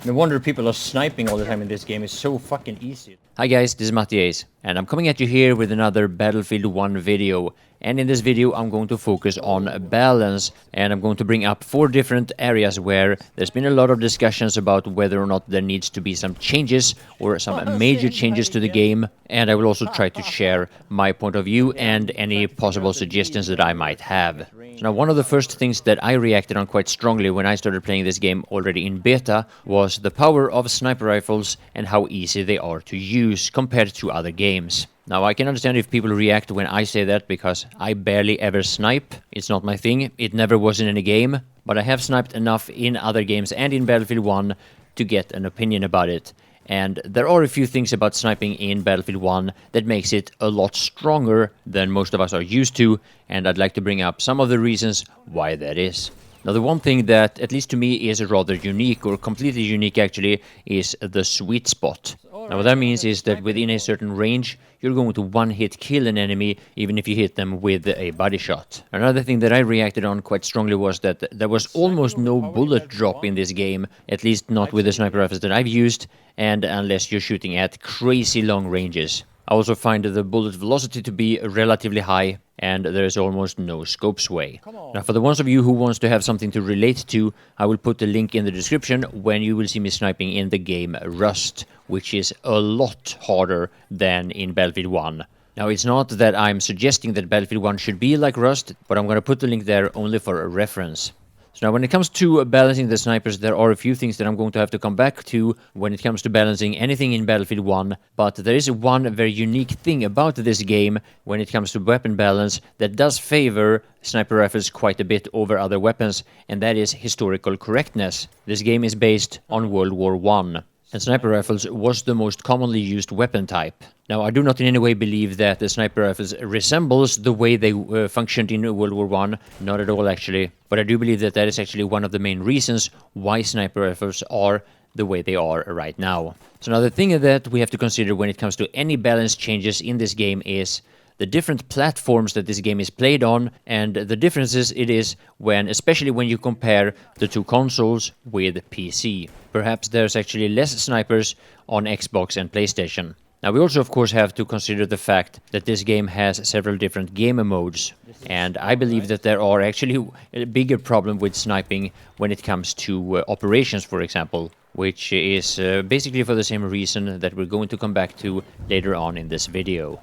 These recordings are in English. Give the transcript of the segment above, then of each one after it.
No wonder people are sniping all the time in this game. It's so fucking easy. Hi guys, this is Mattias, and I'm coming at you here with another Battlefield 1 video. And in this video I'm going to focus on balance, and I'm going to bring up 4 different areas where there's been a lot of discussions about whether or not there needs to be some changes or some major changes to the game. And I will also try to share my point of view and any possible suggestions that I might have. So now, one of the first things that I reacted on quite strongly when I started playing this game already in beta was the power of sniper rifles and how easy they are to use compared to other games. Now, I can understand if people react when I say that, because I barely ever snipe. It's not my thing. It never was in any game. But I have sniped enough in other games and in Battlefield 1 to get an opinion about it. And there are a few things about sniping in Battlefield 1 that makes it a lot stronger than most of us are used to, and I'd like to bring up some of the reasons why that is. Now, the one thing that, at least to me, is rather unique, or completely unique actually, is the sweet spot. Now, what that means is that within a certain range, you're going to one-hit kill an enemy, even if you hit them with a body shot. Another thing that I reacted on quite strongly was that there was almost no bullet drop in this game, at least not with the sniper rifles that I've used, and unless you're shooting at crazy long ranges. I also find the bullet velocity to be relatively high, and there is almost no scope sway. Now, for the ones of you who wants to have something to relate to, I will put the link in the description when you will see me sniping in the game Rust, which is a lot harder than in Battlefield 1. Now, it's not that I'm suggesting that Battlefield 1 should be like Rust, but I'm going to put the link there only for a reference. So now, when it comes to balancing the snipers, there are a few things that I'm going to have to come back to when it comes to balancing anything in Battlefield 1, but there is one very unique thing about this game when it comes to weapon balance that does favor sniper rifles quite a bit over other weapons, and that is historical correctness. This game is based on World War I. And sniper rifles was the most commonly used weapon type. Now, I do not in any way believe that the sniper rifles resembles the way they functioned in World War I, not at all actually, but I do believe that that is actually one of the main reasons why sniper rifles are the way they are right now. So now the thing that we have to consider when it comes to any balance changes in this game is the different platforms that this game is played on, and the differences it is especially when you compare the two consoles with PC. Perhaps there's actually less snipers on Xbox and PlayStation. Now, we also of course have to consider the fact that this game has several different game modes, and I believe that there are actually a bigger problem with sniping when it comes to operations, for example, which is basically for the same reason that we're going to come back to later on in this video.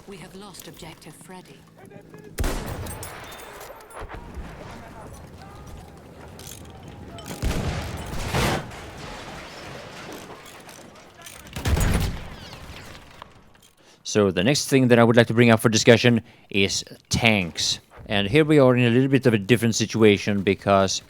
We have lost objective Freddy. So the next thing that I would like to bring up for discussion is tanks. And here we are in a little bit of a different situation, because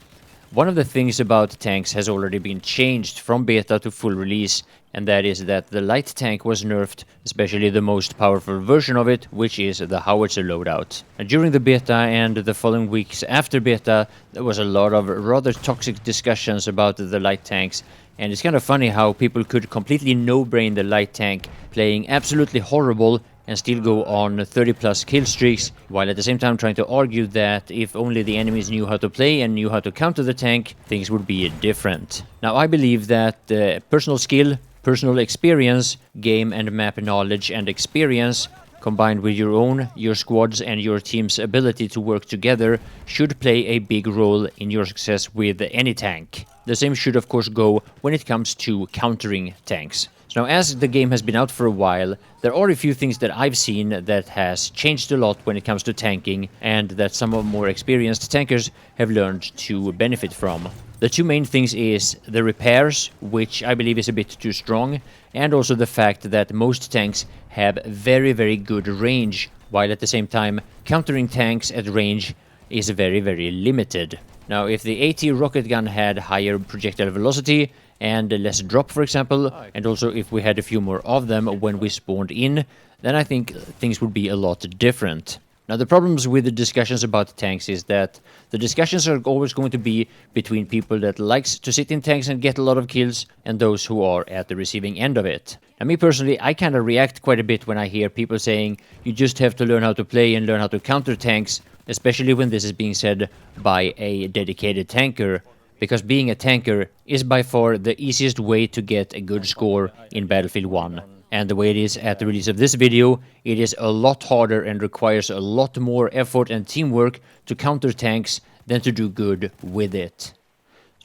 one of the things about tanks has already been changed from beta to full release, and that is that the light tank was nerfed, especially the most powerful version of it, which is the howitzer loadout. And during the beta and the following weeks after beta, there was a lot of rather toxic discussions about the light tanks, and it's kind of funny how people could completely no-brain the light tank, playing absolutely horrible and still go on 30+ kill streaks, while at the same time trying to argue that if only the enemies knew how to play and knew how to counter the tank, things would be different. Now, I believe that personal skill, personal experience, game and map knowledge and experience, combined with your squad's and your team's ability to work together, should play a big role in your success with any tank. The same should of course go when it comes to countering tanks. So now, as the game has been out for a while, there are a few things that I've seen that has changed a lot when it comes to tanking, and that some of more experienced tankers have learned to benefit from. The two main things is the repairs, which I believe is a bit too strong, and also the fact that most tanks have very, very good range, while at the same time countering tanks at range is very, very limited. Now, if the AT rocket gun had higher projectile velocity and less drop, for example, and also if we had a few more of them when we spawned in, then I think things would be a lot different. Now, the problems with the discussions about tanks is that the discussions are always going to be between people that likes to sit in tanks and get a lot of kills, and those who are at the receiving end of it. And me personally, I kind of react quite a bit when I hear people saying you just have to learn how to play and learn how to counter tanks, especially when this is being said by a dedicated tanker, because being a tanker is by far the easiest way to get a good score in Battlefield 1. And the way it is at the release of this video, it is a lot harder and requires a lot more effort and teamwork to counter tanks than to do good with it.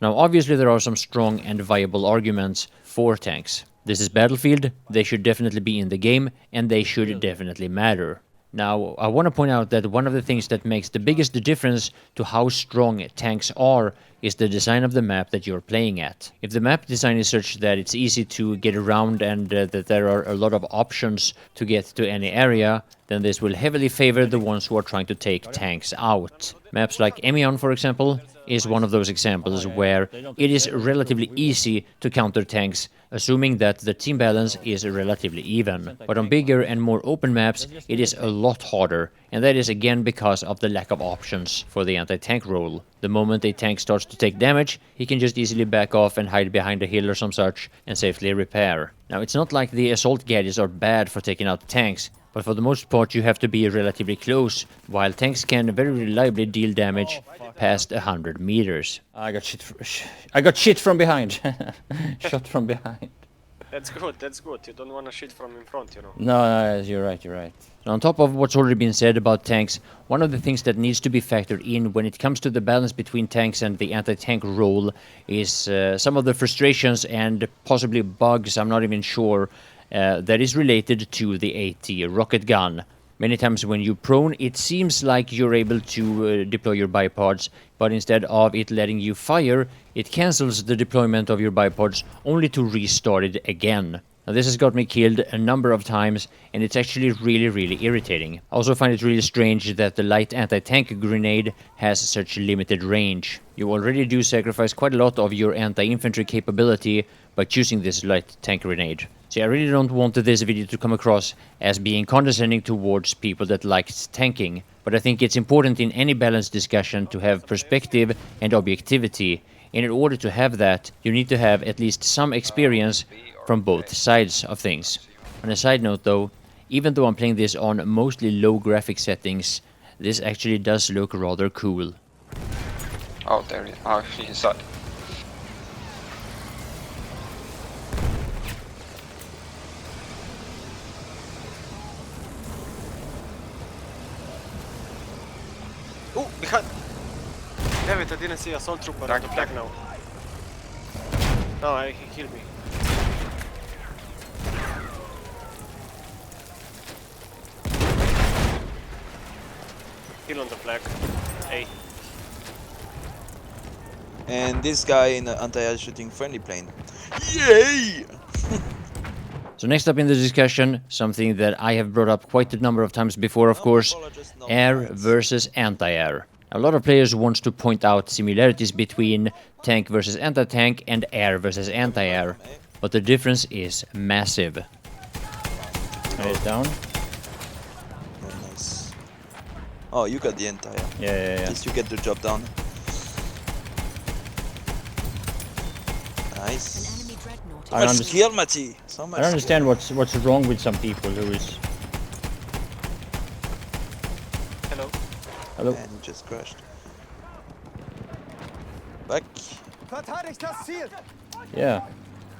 Now obviously there are some strong and viable arguments for tanks. This is Battlefield, they should definitely be in the game, and they should definitely matter. Now, I want to point out that one of the things that makes the biggest difference to how strong tanks are is the design of the map that you're playing at. If the map design is such that it's easy to get around and that there are a lot of options to get to any area, then this will heavily favor the ones who are trying to take tanks out. Maps like Emion, for example, is one of those examples where it is relatively easy to counter tanks, assuming that the team balance is relatively even. But on bigger and more open maps, it is a lot harder, and that is again because of the lack of options for the anti-tank role. The moment a tank starts to take damage, he can just easily back off and hide behind a hill or some such and safely repair. Now, it's not like the assault gadgets are bad for taking out tanks, but for the most part you have to be relatively close, while tanks can very reliably deal damage past 100 meters. I got shit from behind. Shot from behind. That's good. You don't want to shit from in front, you know. No, you're right. So on top of what's already been said about tanks, one of the things that needs to be factored in when it comes to the balance between tanks and the anti-tank role is some of the frustrations and possibly bugs, I'm not even sure, that is related to the AT rocket gun. Many times when you prone, it seems like you're able to deploy your bipods, but instead of it letting you fire, it cancels the deployment of your bipods only to restart it again. Now this has got me killed a number of times, and it's actually really irritating. I also find it really strange that the light anti-tank grenade has such limited range. You already do sacrifice quite a lot of your anti-infantry capability by choosing this light tank grenade. See, I really don't want this video to come across as being condescending towards people that like tanking, but I think it's important in any balanced discussion to have perspective and objectivity, and in order to have that, you need to have at least some experience from both sides of things. On a side note though, even though I'm playing this on mostly low graphic settings, this actually does look rather cool. Oh, there he is. Oh, he's inside. Oh, behind! Damn it, I didn't see assault trooper on the flag now. No, he killed me. Kill on the flag. Hey. And this guy in the anti-air shooting friendly plane. Yay! So next up in the discussion, something that I have brought up quite a number of times before, of course, air versus anti-air. A lot of players want to point out similarities between tank versus anti-tank and air versus anti-air, but the difference is massive. It's down. Oh, nice. Oh, you got the anti-air. Yeah. At least you get the job done. Nice. Enemy dreadnought. I Much underst- skill, Mati. So much I don't understand what's wrong with some people who is... Hello. Hello? And he just crashed. Back. Yeah.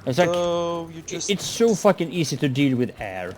It's like, So you just. it's so fucking easy to deal with air,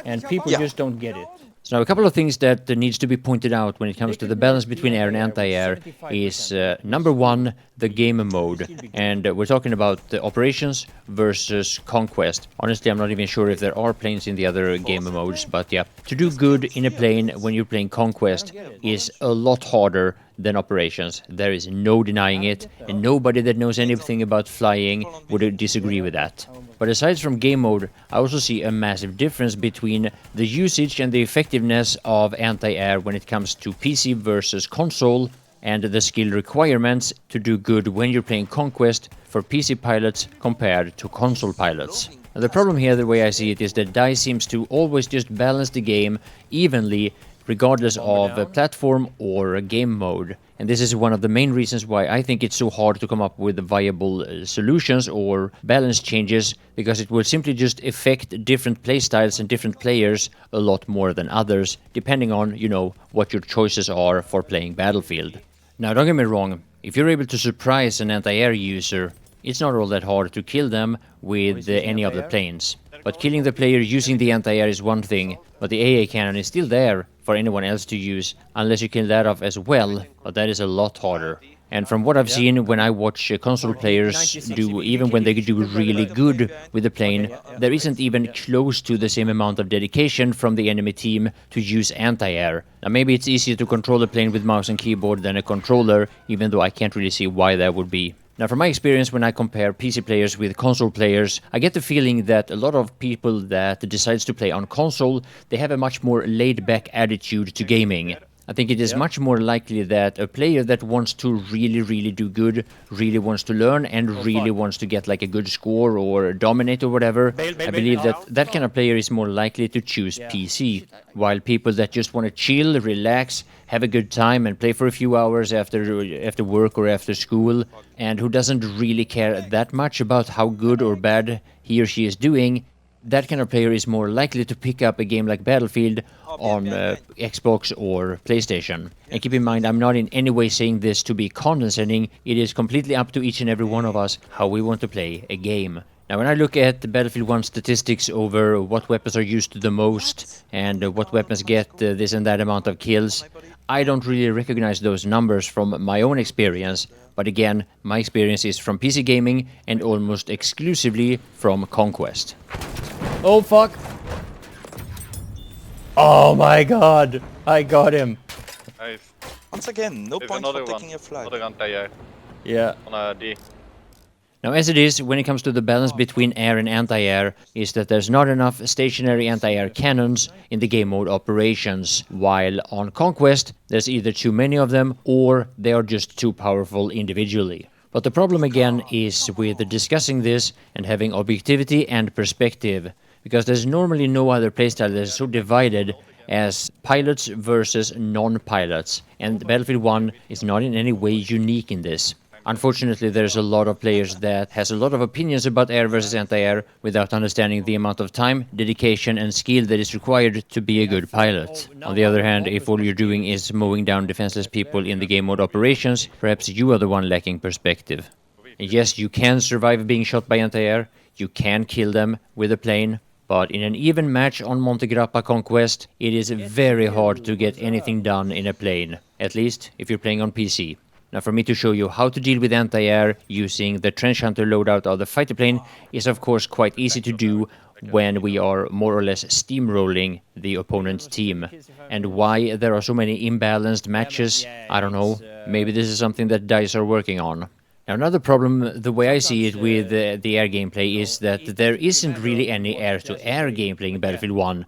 and people Yeah. just don't get it. So now a couple of things that needs to be pointed out when it comes to the balance between air and anti-air is number one, the game mode. And we're talking about the operations versus conquest. Honestly, I'm not even sure if there are planes in the other game modes, but yeah. To do good in a plane when you're playing conquest is a lot harder than operations. There is no denying it, and nobody that knows anything about flying would disagree with that. But aside from game mode, I also see a massive difference between the usage and the effectiveness of anti-air when it comes to PC versus console, and the skill requirements to do good when you're playing Conquest for PC pilots compared to console pilots. Now, the problem here, the way I see it, is that DICE seems to always just balance the game evenly regardless of a platform or a game mode. And this is one of the main reasons why I think it's so hard to come up with viable solutions or balance changes, because it will simply just affect different playstyles and different players a lot more than others, depending on, you know, what your choices are for playing Battlefield. Now, don't get me wrong, If you're able to surprise an anti-air user, it's not all that hard to kill them with any of the planes. But killing the player using the anti-air is one thing, but the AA cannon is still there for anyone else to use, unless you kill that off as well, but that is a lot harder. And from what I've seen when I watch console players do, even when they do really good with the plane, there isn't even close to the same amount of dedication from the enemy team to use anti-air. Now maybe it's easier to control the plane with mouse and keyboard than a controller, even though I can't really see why that would be. Now, from my experience, when I compare PC players with console players, I get the feeling that a lot of people that decides to play on console, they have a much more laid-back attitude to gaming. I think it is much more likely that a player that wants to really do good, really wants to learn, and really wants to get like a good score or dominate or whatever, I believe that that kind of player is more likely to choose PC. While people that just want to chill, relax, have a good time and play for a few hours after work or after school, and who doesn't really care that much about how good or bad he or she is doing, that kind of player is more likely to pick up a game like Battlefield on Xbox or PlayStation. And keep in mind, I'm not in any way saying this to be condescending. It is completely up to each and every one of us how we want to play a game. Now, when I look at the Battlefield 1 statistics over what weapons are used the most and what weapons get this and that amount of kills, I don't really recognize those numbers from my own experience. But again, my experience is from PC gaming and almost exclusively from Conquest. Oh fuck! Oh my god! I got him! Nice. Once again, no There's point another for one. taking a flag. Another anti-air Yeah. on a D. Now, as it is, when it comes to the balance between air and anti-air, is that there's not enough stationary anti-air cannons in the game mode operations, while on Conquest, there's either too many of them or they are just too powerful individually. But the problem again is with discussing this and having objectivity and perspective, because there's normally no other playstyle that is so divided as pilots versus non-pilots, and Battlefield 1 is not in any way unique in this. Unfortunately, there's a lot of players that has a lot of opinions about air versus anti-air without understanding the amount of time, dedication and skill that is required to be a good pilot. On the other hand, if all you're doing is mowing down defenseless people in the game mode operations, perhaps you are the one lacking perspective. And yes, you can survive being shot by anti-air, you can kill them with a plane, but in an even match on Monte Grappa Conquest, it is very hard to get anything done in a plane, at least if you're playing on PC. Now, for me to show you how to deal with anti-air using the Trench Hunter loadout of the fighter plane is of course quite easy to do when we are more or less steamrolling the opponent's team. And why there are so many imbalanced matches, I don't know. Maybe this is something that DICE are working on. Now, another problem, the way I see it with the air gameplay, is that there isn't really any air-to-air gameplay in Battlefield 1.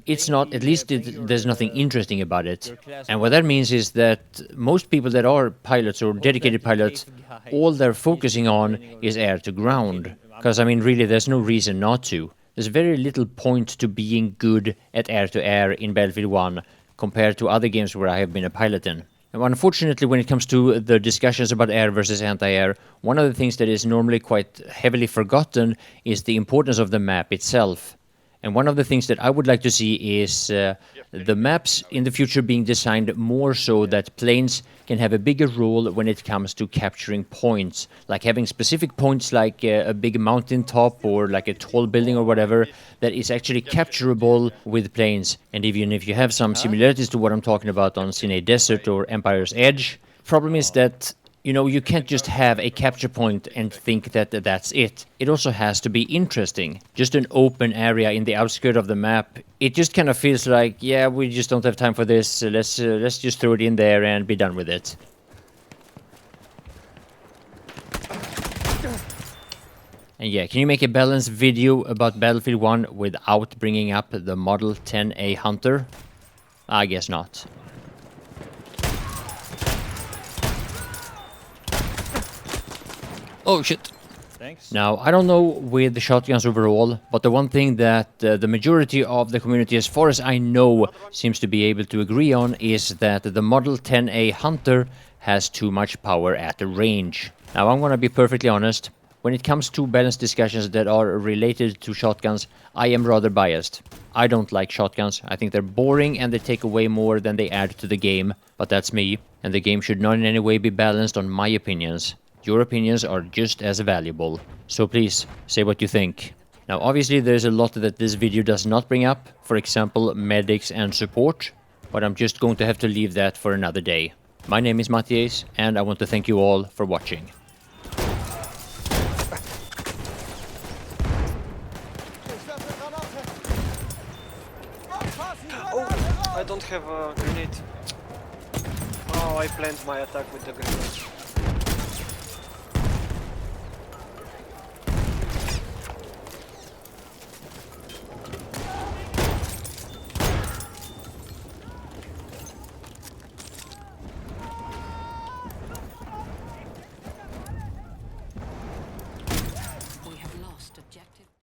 It's not, at least there's nothing interesting about it. And what that means is that most people that are pilots or dedicated pilots, all they're focusing on is air-to-ground. Because, I mean, really, there's no reason not to. There's very little point to being good at air-to-air in Battlefield 1 compared to other games where I have been a pilot in. Now, unfortunately, when it comes to the discussions about air versus anti-air, one of the things that is normally quite heavily forgotten is the importance of the map itself. And one of the things that I would like to see is the maps in the future being designed more so that planes can have a bigger role when it comes to capturing points. Like having specific points like a big mountain top or like a tall building or whatever that is actually capturable with planes. And even if you have some similarities to what I'm talking about on Sinai Desert or Empire's Edge, problem is that you can't just have a capture point and think that that's it. It also has to be interesting. Just an open area in the outskirts of the map, it just kind of feels like, yeah, we just don't have time for this. So let's just throw it in there and be done with it. And yeah, can you make a balanced video about Battlefield 1 without bringing up the Model 10A Hunter? I guess not. Oh shit. Thanks. Now, I don't know with the shotguns overall, but the one thing that the majority of the community, as far as I know, seems to be able to agree on is that the Model 10A Hunter has too much power at the range. Now, I'm gonna be perfectly honest. When it comes to balanced discussions that are related to shotguns, I am rather biased. I don't like shotguns. I think they're boring and they take away more than they add to the game. But that's me, and the game should not in any way be balanced on my opinions. Your opinions are just as valuable. So please, say what you think. Now obviously there's a lot that this video does not bring up. For example, medics and support. But I'm just going to have to leave that for another day. My name is Mattias, and I want to thank you all for watching. Oh, I don't have a grenade. Oh, I planned my attack with the grenade.